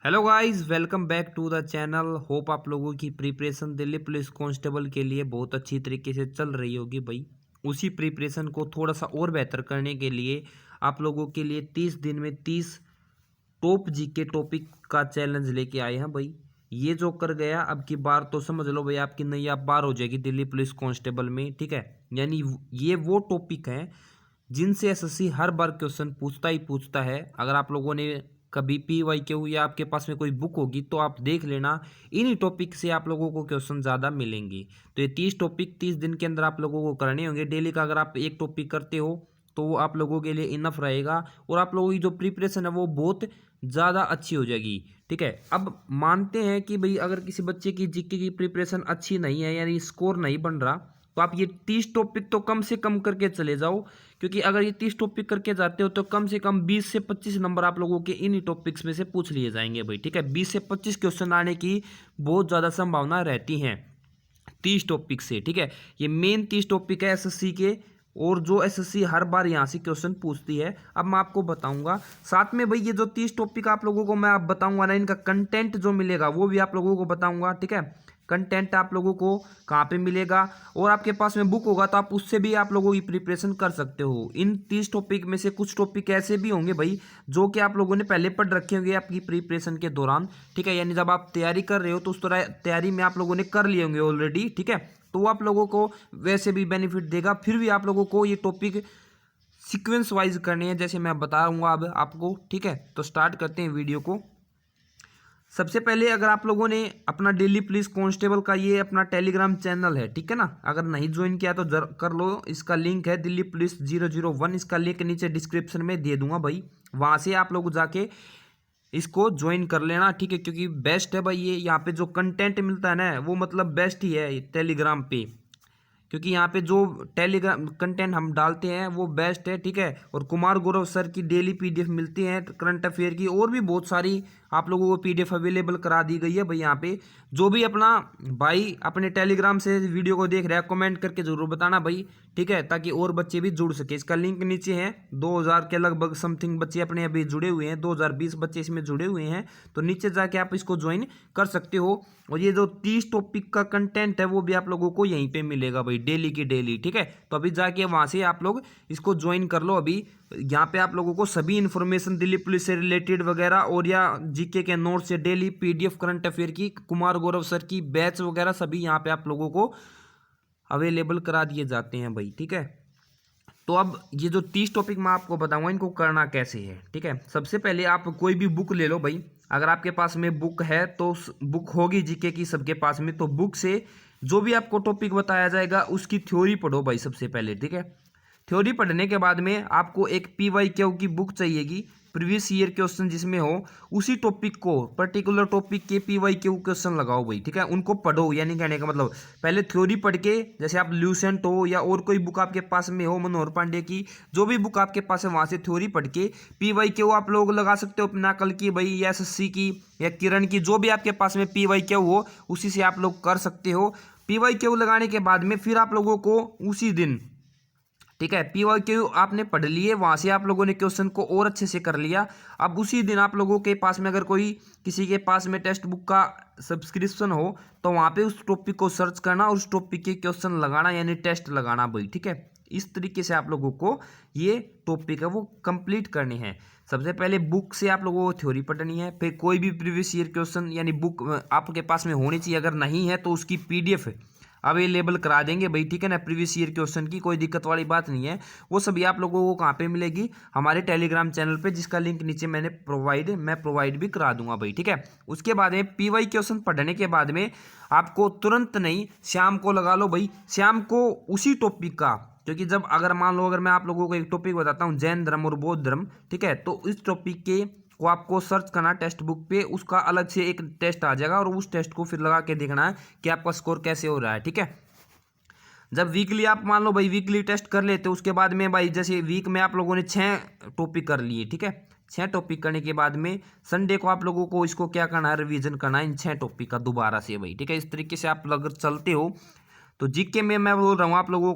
Hello guys, welcome back to the channel. Hope आप लोगों की प्रिपरेशन दिल्ली पुलिस कांस्टेबल के लिए बहुत अच्छी तरीके से चल रही होगी भाई। उसी प्रिपरेशन को थोड़ा सा और बेहतर करने के लिए आप लोगों के लिए 30 दिन में 30 टॉप जीके टॉपिक का चैलेंज लेके आए हैं भाई। ये जो कर गया अब की बार तो समझ लो भाई, आपकी नैया पार हो जाएगी दिल्ली पुलिस कांस्टेबल में, ठीक है। यानी ये वो टॉपिक हैं जिनसे एसएससी हर बार क्वेश्चन पूछता ही पूछता है। अगर आप लोगों ने कभी PYQ या आपके पास में कोई बुक होगी तो आप देख लेना, इन्हीं टॉपिक से आप लोगों को क्वेश्चन ज़्यादा मिलेंगे। तो ये 30 टॉपिक 30 दिन के अंदर आप लोगों को करने होंगे। डेली का अगर आप एक टॉपिक करते हो तो वो आप लोगों के लिए इनफ रहेगा और आप लोगों की जो प्रिपरेशन है वो बहुत ज़्यादा अच्छी हो जाएगी, ठीक है। अब मानते हैं कि भाई अगर किसी बच्चे की जीके की प्रिपरेशन अच्छी नहीं है, यानी स्कोर नहीं बन रहा, तो आप ये 30 टॉपिक तो कम से कम करके चले जाओ। क्योंकि अगर ये 30 टॉपिक करके जाते हो तो कम से कम 20 से 25 नंबर आप लोगों के इन्हीं टॉपिक्स में से पूछ लिए जाएंगे भाई, ठीक है। 20 से 25 क्वेश्चन आने की बहुत ज़्यादा संभावना रहती हैं 30 टॉपिक से, ठीक है। ये मेन 30 टॉपिक है एसएससी के, और जो एसएससी हर बार यहाँ से क्वेश्चन पूछती है। अब मैं आपको बताऊंगा साथ में भाई, ये जो 30 टॉपिक आप लोगों को मैं आप बताऊंगा ना, इनका कंटेंट जो मिलेगा वो भी आप लोगों को बताऊंगा, ठीक है। कंटेंट आप लोगों को कहाँ पे मिलेगा, और आपके पास में बुक होगा तो आप उससे भी आप लोगों की प्रिपरेशन कर सकते हो। इन 30 टॉपिक में से कुछ टॉपिक ऐसे भी होंगे भाई जो कि आप लोगों ने पहले पढ़ रखे होंगे आपकी प्रिपरेशन के दौरान, ठीक है। यानी जब आप तैयारी कर रहे हो तो उस तरह तैयारी में आप लोगों ने कर लिए होंगे ऑलरेडी, ठीक है। तो वो आप लोगों को वैसे भी बेनिफिट देगा। फिर भी आप लोगों को ये टॉपिक सीक्वेंस वाइज करने हैं, जैसे मैं बताऊंगा अब आपको, ठीक है। तो स्टार्ट करते हैं वीडियो को। सबसे पहले अगर आप लोगों ने अपना दिल्ली पुलिस कांस्टेबल का ये अपना टेलीग्राम चैनल है, ठीक है ना, अगर नहीं ज्वाइन किया तो कर लो। इसका लिंक है दिल्ली पुलिस 001, इसका लिंक नीचे डिस्क्रिप्शन में दे दूंगा भाई। वहां से आप लोग जाके इसको ज्वाइन कर लेना, ठीक है। क्योंकि बेस्ट है भाई, ये यहाँ पे जो कंटेंट मिलता है ना वो मतलब बेस्ट ही है टेलीग्राम पे। क्योंकि यहाँ पे जो टेलीग्राम कंटेंट हम डालते हैं वो बेस्ट है, ठीक है। और कुमार गौरव सर की डेली PDF मिलती है करंट अफेयर की, और भी बहुत सारी आप लोगों को PDF अवेलेबल करा दी गई है भाई। यहाँ पे जो भी अपना भाई अपने टेलीग्राम से वीडियो को देख रहा है कमेंट करके जरूर बताना भाई, ठीक है, ताकि और बच्चे भी जुड़ सके। इसका लिंक नीचे है। 2000 के लगभग समथिंग बच्चे अपने अभी जुड़े हुए हैं, 2020 बच्चे इसमें जुड़े हुए हैं। तो नीचे जाके आप इसको ज्वाइन कर सकते हो। और ये जो 30 टॉपिक का कंटेंट है वो भी आप लोगों को यहीं पे मिलेगा भाई, डेली की डेली, ठीक है। तो अभी जाके वहां से आप लोग इसको ज्वाइन कर लो। अभी यहाँ पे आप लोगों को सभी इन्फॉर्मेशन दिल्ली पुलिस से रिलेटेड वगैरह, और या जीके के नोट्स से डेली PDF करंट अफेयर की, कुमार गौरव सर की बैच वगैरह सभी यहाँ पे आप लोगों को अवेलेबल करा दिए जाते हैं भाई, ठीक है। तो अब ये जो 30 टॉपिक मैं आपको बताऊंगा इनको करना कैसे है, ठीक है। सबसे पहले आप कोई भी बुक ले लो भाई। अगर आपके पास में बुक है तो बुक होगी जीके की सबके पास में, तो बुक से जो भी आपको टॉपिक बताया जाएगा उसकी थ्योरी पढ़ो भाई सबसे पहले, ठीक है। थ्योरी पढ़ने के बाद में आपको एक PYQ की बुक चाहिएगी, प्रीवियस ईयर क्वेश्चन जिसमें हो उसी टॉपिक को, पर्टिकुलर टॉपिक के PYQ क्वेश्चन लगाओ भाई, ठीक है। उनको पढ़ो, यानी कहने का मतलब पहले थ्योरी पढ़ के, जैसे आप ल्यूसेंट हो या और कोई बुक आपके पास में हो, मनोहर पांडे की जो भी बुक आपके पास है वहां से थ्योरी पढ़ के PYQ आप लोग लगा सकते हो अपना कल की भाई, या SSC की या किरण की, जो भी आपके पास में PYQ हो उसी से आप लोग कर सकते हो। PYQ लगाने के बाद में फिर आप लोगों को उसी दिन, ठीक है, PYQ आपने पढ़ लिए, वहां से आप लोगों ने क्वेश्चन को और अच्छे से कर लिया। अब उसी दिन आप लोगों के पास में अगर कोई किसी के पास में टेक्स्ट बुक का सब्सक्रिप्शन हो तो वहां पे उस टॉपिक को सर्च करना और उस टॉपिक के क्वेश्चन लगाना, यानी टेस्ट लगाना भाई, ठीक है। इस तरीके से आप लोगों को ये टॉपिक है वो कंप्लीट करने हैं। सबसे पहले बुक से आप लोगों को थ्योरी पढ़नी है, फिर कोई भी प्रीवियस ईयर क्वेश्चन यानी बुक आपके पास में होनी चाहिए, अगर नहीं है तो उसकी PDF अवेलेबल करा देंगे भाई, ठीक है ना। प्रीवियस ईयर क्वेश्चन की कोई दिक्कत वाली बात नहीं है। वो सभी आप लोगों को कहाँ पे मिलेगी, हमारे टेलीग्राम चैनल पे, जिसका लिंक नीचे मैं प्रोवाइड भी करा दूंगा भाई, ठीक है। उसके बाद में PY क्वेश्चन पढ़ने के बाद में आपको तुरंत नहीं, शाम को लगा लो भाई, शाम को उसी टॉपिक का। क्योंकि जब अगर मान लो अगर मैं आप लोगों को एक टॉपिक बताता हूँ जैन धर्म और बौद्ध धर्म, ठीक है, तो इस टॉपिक के को आपको सर्च करना टेक्स्ट बुक पे, उसका अलग से एक टेस्ट आ जाएगा और उस टेस्ट को फिर लगा के देखना है कि आपका स्कोर कैसे हो रहा है, ठीक है। जब वीकली आप मान लो भाई वीकली टेस्ट कर लेते हो, उसके बाद में भाई जैसे वीक में आप लोगों ने 6 टॉपिक कर लिए, ठीक है। 6 टॉपिक करने के बाद में संडे को आप लोगों को इसको क्या करना है, रिवीजन करना है इन 6 टॉपिक का दोबारा से भाई, ठीक है। इस तरीके से आप अगर चलते हो तो जीके में मैं बोल रहा हूँ आप लोगों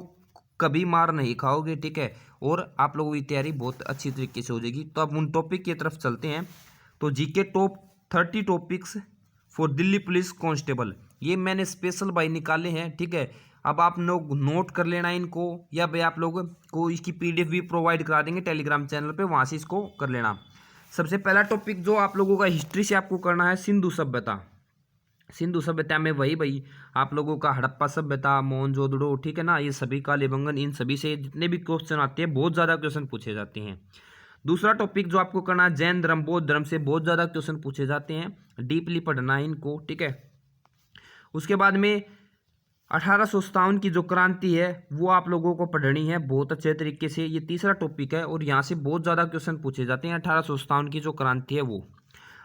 कभी मार नहीं खाओगे, ठीक है। और आप लोगों की तैयारी बहुत अच्छी तरीके से हो जाएगी। तो अब उन टॉपिक की तरफ चलते हैं। तो GK top 30 topics for Delhi police constable, ये मैंने स्पेशल भाई निकाले हैं, ठीक है। अब आप लोग नोट कर लेना इनको, या भाई आप लोगों को इसकी PDF भी प्रोवाइड करा देंगे टेलीग्राम चैनल पे, वहाँ से इसको कर लेना। सबसे पहला टॉपिक जो आप लोगों का हिस्ट्री से आपको करना है, सिंधु सभ्यता। सिंधु सभ्यता में वही भाई आप लोगों का हड़प्पा सभ्यता, मोहनजोदड़ो, ठीक है ना, ये सभी कालीबंगन, इन सभी से जितने भी क्वेश्चन आते हैं बहुत ज़्यादा क्वेश्चन पूछे जाते हैं। दूसरा टॉपिक जो आपको करना है, जैन धर्म, बौद्ध धर्म से बहुत ज़्यादा क्वेश्चन पूछे जाते हैं, डीपली पढ़ना है इनको, ठीक है। उसके बाद में 1857 की जो क्रांति है वो आप लोगों को पढ़नी है बहुत अच्छे तरीके से, ये तीसरा टॉपिक है और यहाँ से बहुत ज़्यादा क्वेश्चन पूछे जाते हैं, 1857 की जो क्रांति है वो।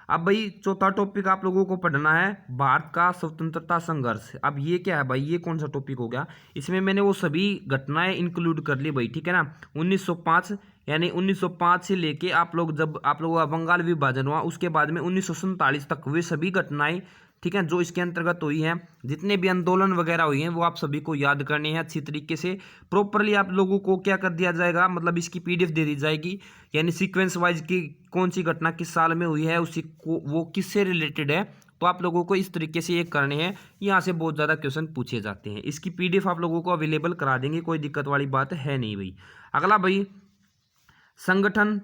अब भाई चौथा टॉपिक आप लोगों को पढ़ना है, भारत का स्वतंत्रता संघर्ष। अब ये क्या है भाई, ये कौन सा टॉपिक हो गया, इसमें मैंने वो सभी घटनाएं इंक्लूड कर ली भाई, ठीक है ना। 1905 यानी 1905 से लेके आप लोग जब आप लोगों का बंगाल विभाजन हुआ उसके बाद में 1947 तक वे सभी घटनाएं, ठीक है, जो इसके अंतर्गत हुई हैं, जितने भी आंदोलन वगैरह हुई हैं वो आप सभी को याद करने हैं अच्छी तरीके से। प्रॉपरली आप लोगों को क्या कर दिया जाएगा, मतलब इसकी PDF दे दी जाएगी, यानी सीक्वेंस वाइज की कौन सी घटना किस साल में हुई है, उसी को वो किससे रिलेटेड है, तो आप लोगों को इस तरीके से ये करने हैं। यहाँ से बहुत ज़्यादा क्वेश्चन पूछे जाते हैं, इसकी PDF आप लोगों को अवेलेबल करा देंगे, कोई दिक्कत वाली बात है नहीं भाई। अगला भाई, संगठन,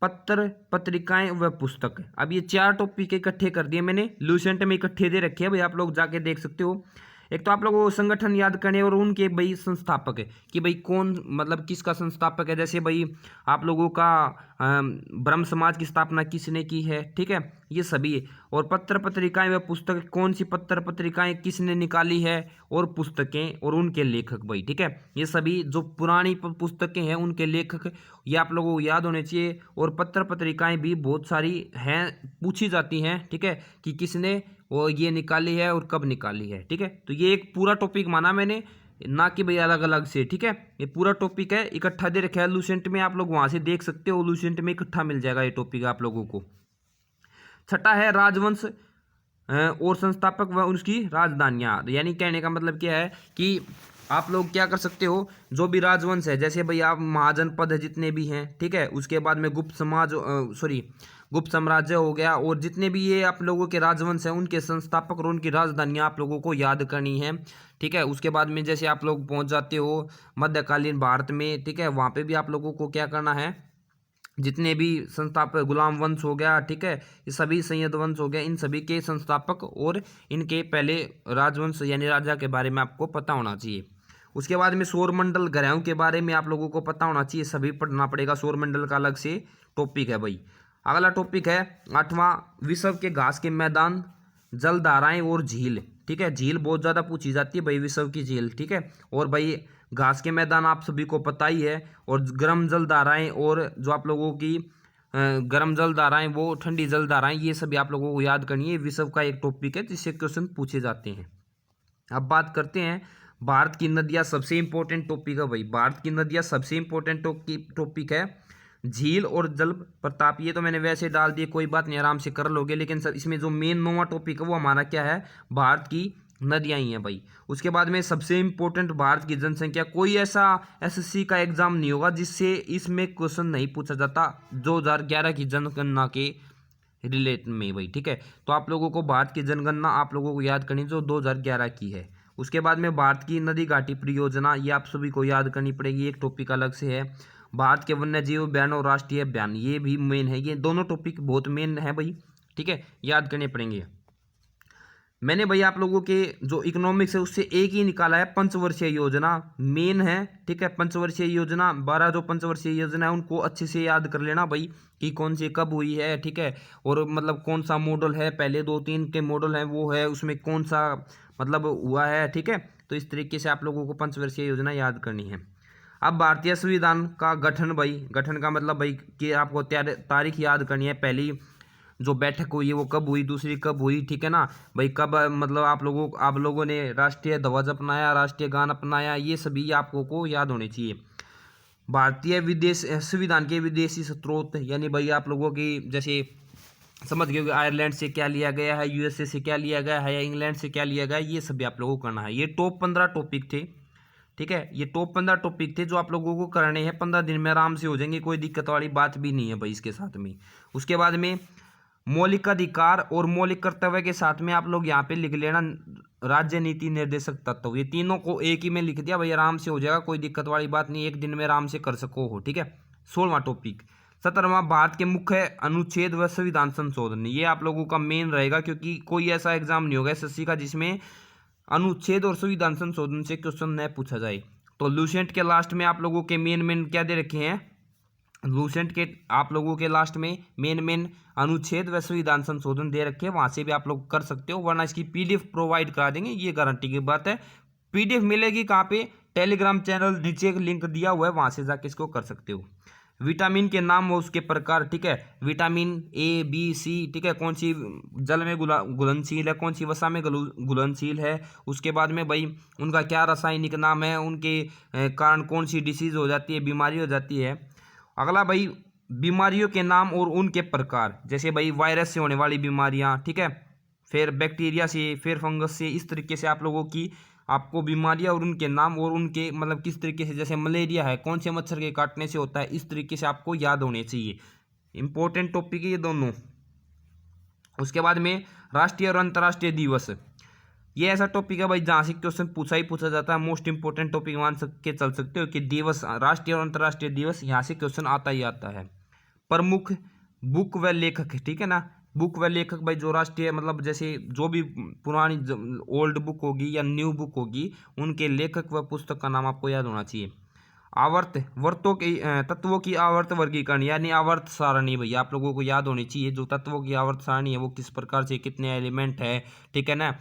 पत्र, पत्रिकाएं व पुस्तक। अब ये 4 टॉपिक इकट्ठे कर दिए मैंने, लूसेंट में इकट्ठे दे रखे हैं भाई, आप लोग जाके देख सकते हो। एक तो आप लोगों को संगठन याद करने और उनके भाई संस्थापक है कि भाई कौन, मतलब किसका संस्थापक है, जैसे भाई आप लोगों का ब्रह्म समाज की स्थापना किसने की है, ठीक है, ये सभी है। और पत्र पत्रिकाएं व पुस्तक, कौन सी पत्र पत्रिकाएं किसने निकाली है, और पुस्तकें और उनके लेखक भाई, ठीक है, ये सभी जो पुरानी पुस्तकें हैं उनके लेखक, ये आप लोगों को याद होने चाहिए। और पत्र पत्रिकाएं भी बहुत सारी हैं, पूछी जाती हैं, ठीक है, कि किसने वो ये निकाली है और कब निकाली है, ठीक है। तो ये एक पूरा टॉपिक माना मैंने, ना कि भाई अलग अलग से, ठीक है, ये पूरा टॉपिक है, इकट्ठा दे रखा है लूसेंट में, आप लोग वहां से देख सकते हो, लूसेंट में इकट्ठा मिल जाएगा ये टॉपिक आप लोगों को। छठा है राजवंश और संस्थापक व उसकी राजधानियां, यानी कहने का मतलब क्या है कि आप लोग क्या कर सकते हो, जो भी राजवंश है, जैसे भाई आप महाजनपद है जितने भी हैं, ठीक है, उसके बाद में गुप्त समाज, गुप्त साम्राज्य हो गया, और जितने भी ये आप लोगों के राजवंश हैं उनके संस्थापक और उनकी राजधानियां आप लोगों को याद करनी है, ठीक है। उसके बाद में जैसे आप लोग पहुंच जाते हो मध्यकालीन भारत में, ठीक है, वहाँ पे भी आप लोगों को क्या करना है, जितने भी संस्थापक, गुलाम वंश हो गया, ठीक है, ये सभी सैयद वंश हो गया, इन सभी के संस्थापक और इनके पहले राजवंश यानी राजा के बारे में आपको पता होना चाहिए। उसके बाद में सौरमंडल ग्रहों के बारे में आप लोगों को पता होना चाहिए, सभी पढ़ना पड़ेगा, सौरमंडल का अलग से टॉपिक है भाई। अगला टॉपिक है 8वां, विश्व के घास के मैदान, जलधाराएं और झील, ठीक है, झील बहुत ज़्यादा पूछी जाती है भाई, विश्व की झील, ठीक है। और भाई घास के मैदान आप सभी को पता ही है, और गर्म जलधाराएं, और जो आप लोगों की गर्म जलधाराएं वो ठंडी जलधाराएं, ये सभी आप लोगों को याद करनी है, विश्व का एक टॉपिक है जिससे क्वेश्चन पूछे जाते हैं। अब बात करते हैं भारत की नदियाँ, सबसे इंपॉर्टेंट टॉपिक है भाई, भारत की नदियाँ सबसे इंपॉर्टेंट टॉपिक है। झील और जल प्रताप, ये तो मैंने वैसे डाल दिए, कोई बात नहीं, आराम से कर लोगे, लेकिन सर इसमें जो मेन 9वां टॉपिक है वो हमारा क्या है, भारत की नदियां ही हैं भाई। उसके बाद में सबसे इंपॉर्टेंट भारत की जनसंख्या, कोई ऐसा SSC का एग्जाम नहीं होगा जिससे इसमें क्वेश्चन नहीं पूछा जाता 2011 की जनगणना के रिलेट में भाई, ठीक है। तो आप लोगों को भारत की जनगणना आप लोगों को याद करनी जो 2011 की है। उसके बाद में भारत की नदी घाटी परियोजना, ये आप सभी को याद करनी पड़ेगी, एक टॉपिक अलग से है। भारत के वन्य जीव अभियान और राष्ट्रीय अभियान, ये भी मेन है, ये दोनों टॉपिक बहुत मेन है भाई, ठीक है, याद करने पड़ेंगे। मैंने भाई आप लोगों के जो इकोनॉमिक्स है उससे एक ही निकाला है, पंचवर्षीय योजना मेन है, ठीक है, पंचवर्षीय योजना 12 जो पंचवर्षीय योजना है उनको अच्छे से याद कर लेना भाई, कि कौन सी कब हुई है, ठीक है, और मतलब कौन सा मॉडल है, पहले 2-3 के मॉडल हैं वो है, उसमें कौन सा मतलब हुआ है, ठीक है। तो इस तरीके से आप लोगों को पंचवर्षीय योजना याद करनी है। अब भारतीय संविधान का गठन भाई, गठन का मतलब भाई कि आपको तारीख याद करनी है, पहली जो बैठक हुई है वो कब हुई, दूसरी कब हुई, ठीक है ना भाई, कब मतलब आप लोगों ने राष्ट्रीय ध्वज अपनाया, राष्ट्रीय गान अपनाया, ये सभी आपको को याद होने चाहिए। भारतीय विदेश संविधान के विदेशी स्रोत, यानी भाई आप लोगों की जैसे समझ गए आयरलैंड से क्या लिया गया है, USA से क्या लिया गया है, या इंग्लैंड से क्या लिया गया है, ये सभी आप लोगों को करना है। ये टॉप 15 टॉपिक थे, ठीक है, ये टॉप 15 टॉपिक थे जो आप लोगों को करने हैं, 15 दिन में आराम से हो जाएंगे, कोई दिक्कत वाली बात भी नहीं है भाई इसके साथ में। उसके बाद में मौलिक अधिकार और मौलिक कर्तव्य के साथ में आप लोग यहाँ पे लिख लेना राज्य नीति निर्देशक तत्व। ये तीनों को एक ही में लिख दिया भाई, आराम से हो जाएगा, कोई दिक्कत वाली बात नहीं, एक दिन में आराम से कर सको हो। ठीक है। 16वां टॉपिक 17वां भारत के मुख्य अनुच्छेद व संविधान संशोधन। ये आप लोगों का मेन रहेगा, क्योंकि कोई ऐसा एग्जाम नहीं होगा एसएससी का जिसमें अनुच्छेद और संविधान संशोधन से क्वेश्चन न पूछा जाए। तो लूसेंट के लास्ट में आप लोगों के मेन क्या दे रखे हैं, लूसेंट के आप लोगों के लास्ट में मेन अनुच्छेद व संविधान संशोधन दे रखे हैं, वहां से भी आप लोग कर सकते हो, वरना इसकी पीडीएफ प्रोवाइड करा देंगे, ये गारंटी की बात है। पीडीएफ मिलेगी कहाँ पे, टेलीग्राम चैनल नीचे एक लिंक दिया हुआ है, वहां से जाके इसको कर सकते हो। विटामिन के नाम और उसके प्रकार। ठीक है। विटामिन ए बी सी, ठीक है, कौन सी जल में घुलनशील है, कौन सी वसा में घुलनशील है। उसके बाद में भाई उनका क्या रासायनिक नाम है, उनके कारण कौन सी डिसीज हो जाती है, बीमारी हो जाती है। अगला भाई बीमारियों के नाम और उनके प्रकार, जैसे भाई वायरस से होने वाली बीमारियां, ठीक है, फिर बैक्टीरिया से, फिर फंगस से, इस तरीके से आप लोगों की आपको बीमारियां और उनके नाम और उनके मतलब किस तरीके से, जैसे मलेरिया है कौन से मच्छर के काटने से होता है, इस तरीके से आपको याद होने चाहिए। इंपॉर्टेंट टॉपिक है ये दोनों। उसके बाद में राष्ट्रीय और अंतर्राष्ट्रीय दिवस, ये ऐसा टॉपिक है भाई जहाँ से क्वेश्चन पूछा ही पूछा जाता है, मोस्ट इंपोर्टेंट टॉपिक मान के चल सकते हो कि दिवस, राष्ट्रीय और अंतर्राष्ट्रीय दिवस, यहाँ से क्वेश्चन आता ही आता है। प्रमुख बुक व लेखक, ठीक है ना, बुक व लेखक भाई जो राष्ट्रीय मतलब जैसे जो भी पुरानी ओल्ड बुक होगी या न्यू बुक होगी, उनके लेखक व पुस्तक का नाम आपको याद होना चाहिए। आवर्त वर्तों के तत्वों की आवर्त वर्गीकरण यानी आवर्त सारणी भैया आप लोगों को याद होनी चाहिए। जो तत्वों की आवर्त सारणी है वो किस प्रकार से, कितने एलिमेंट है, ठीक है ना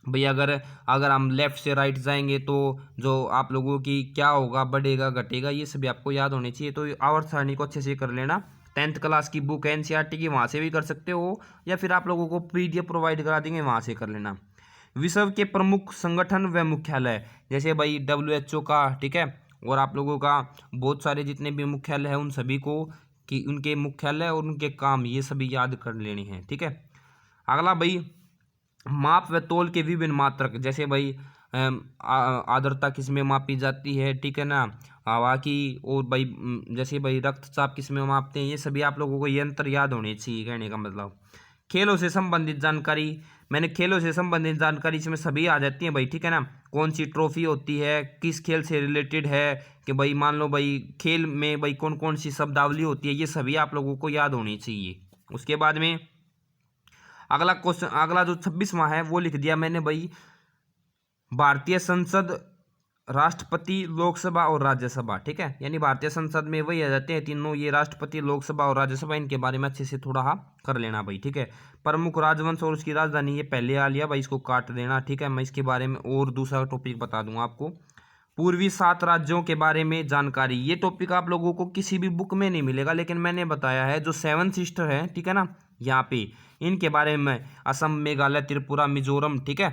भैया। अगर हम लेफ्ट से राइट जाएंगे तो जो आप लोगों की क्या होगा, बढ़ेगा घटेगा, ये सभी आपको याद होने चाहिए। तो आवर्त सारणी को अच्छे से कर लेना। 10th क्लास की बुक है एनसीईआरटी की, वहाँ से भी कर सकते हो, या फिर आप लोगों को पीडीएफ प्रोवाइड करा देंगे, वहाँ से कर लेना। विश्व के प्रमुख संगठन व मुख्यालय, जैसे भाई WHO का, ठीक है, और आप लोगों का बहुत सारे जितने भी मुख्यालय हैं उन सभी को कि उनके मुख्यालय और उनके काम, ये सभी याद कर लेने हैं। ठीक है। अगला भाई माप व तोल के विभिन्न मात्रक, जैसे भाई आर्द्रता किस में मापी जाती है, ठीक है ना, हवा की, और भाई जैसे भाई रक्तचाप किस में मापते हैं, ये सभी आप लोगों को यंत्र याद होने चाहिए, कहने का मतलब। खेलों से संबंधित जानकारी, मैंने खेलों से संबंधित जानकारी इसमें सभी आ जाती है भाई, ठीक है ना, कौन सी ट्रॉफी होती है, किस खेल से रिलेटेड है, कि भाई मान लो भाई खेल में भाई कौन कौन सी शब्दावली होती है, ये सभी आप लोगों को याद होनी चाहिए। उसके बाद में अगला क्वेश्चन, अगला जो 26वां है वो लिख दिया मैंने भाई, भारतीय संसद, राष्ट्रपति, लोकसभा और राज्यसभा, ठीक है, यानी भारतीय संसद में वही आ जाते हैं तीनों, ये राष्ट्रपति, लोकसभा और राज्यसभा, इनके बारे में अच्छे से थोड़ा कर लेना भाई। ठीक है। प्रमुख राजवंश और उसकी राजधानी, ये पहले आ लिया भाई, इसको काट देना। ठीक है, मैं इसके बारे में और दूसरा टॉपिक बता दूंगा आपको। पूर्वी 7 राज्यों के बारे में जानकारी, ये टॉपिक आप लोगों को किसी भी बुक में नहीं मिलेगा, लेकिन मैंने बताया है जो 7 सिस्टर है, ठीक है ना, यहाँ पे इनके बारे में, असम, मेघालय, त्रिपुरा, मिजोरम, ठीक है,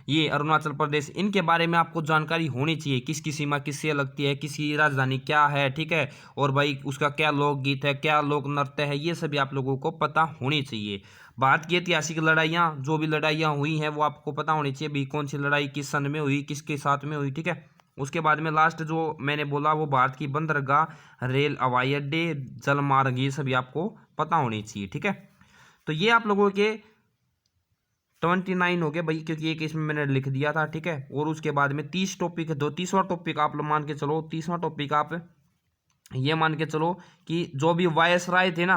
ये अरुणाचल प्रदेश, इनके बारे में आपको जानकारी होनी चाहिए, किसकी सीमा किससे लगती है, किसकी राजधानी क्या है, ठीक है, और भाई उसका क्या लोकगीत है, क्या लोक नृत्य है, ये सभी आप लोगों को पता होनी चाहिए। भारत की ऐतिहासिक लड़ाइयाँ, जो भी लड़ाइयाँ हुई हैं वो आपको पता होनी चाहिए, भाई कौन सी लड़ाई किस सन में हुई, किसके साथ में हुई, ठीक है। उसके बाद में लास्ट जो मैंने बोला वो भारत की बंदरगाह, रेल, हवाई अड्डे, जलमार्ग, ये सभी आपको पता होनी चाहिए। ठीक है। तो ये आप लोगों के 29 हो गए भाई, क्योंकि एक इसमें मैंने लिख दिया था। ठीक है। और उसके बाद में 30 टॉपिक है, 30वां टॉपिक आप लोग मान के चलो, 30वां टॉपिक आप ये मान के चलो कि जो भी वायसराय थे ना,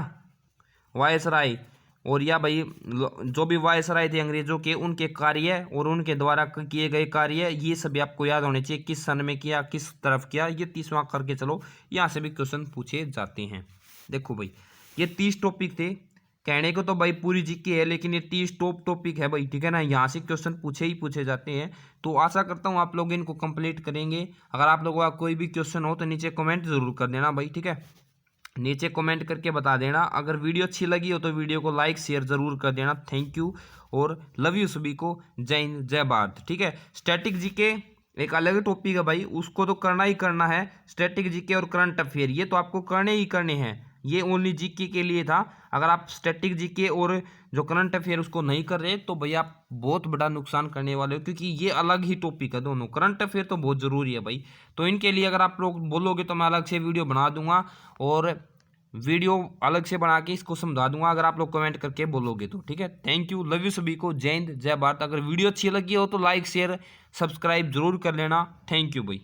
वायसराय, और या भाई जो भी वायसराय थे अंग्रेजों के, उनके कार्य और उनके द्वारा किए गए कार्य, ये सभी आपको याद होने चाहिए, किस सन में किया, किस तरफ किया, ये 30वां करके चलो, यहाँ से भी क्वेश्चन पूछे जाते हैं। देखो भाई ये 30 टॉपिक थे, कहने को तो भाई पूरी जीके है, लेकिन ये 30 टॉप टॉपिक है भाई, ठीक है ना, यहाँ से क्वेश्चन पूछे ही पूछे जाते हैं। तो आशा करता हूँ आप लोग इनको कंप्लीट करेंगे। अगर आप लोगों का कोई भी क्वेश्चन हो तो नीचे कमेंट जरूर कर देना भाई, ठीक है, नीचे कमेंट करके बता देना। अगर वीडियो अच्छी लगी हो तो वीडियो को लाइक शेयर जरूर कर देना। थैंक यू और लव यू सभी को। जय हिंद, जय भारत। ठीक है। स्टैटिक जीके एक अलग टॉपिक है भाई, उसको तो करना ही करना है। स्टैटिक जीके और करंट अफेयर ये तो आपको करने ही करने हैं, ये ओनली जीके के लिए था। अगर आप स्टैटिक जीके और जो करंट अफेयर उसको नहीं कर रहे तो भैया आप बहुत बड़ा नुकसान करने वाले हो, क्योंकि ये अलग ही टॉपिक है दोनों। करंट अफेयर तो बहुत ज़रूरी है भाई, तो इनके लिए अगर आप लोग बोलोगे तो मैं अलग से वीडियो बना दूंगा। और वीडियो अलग से बना के इसको समझा दूंगा अगर आप लोग कमेंट करके बोलोगे तो। ठीक है, थैंक यू, लव यू सभी को, जय हिंद जय भारत। अगर वीडियो अच्छी लगी हो तो लाइक शेयर सब्सक्राइब जरूर कर लेना। थैंक यू भाई।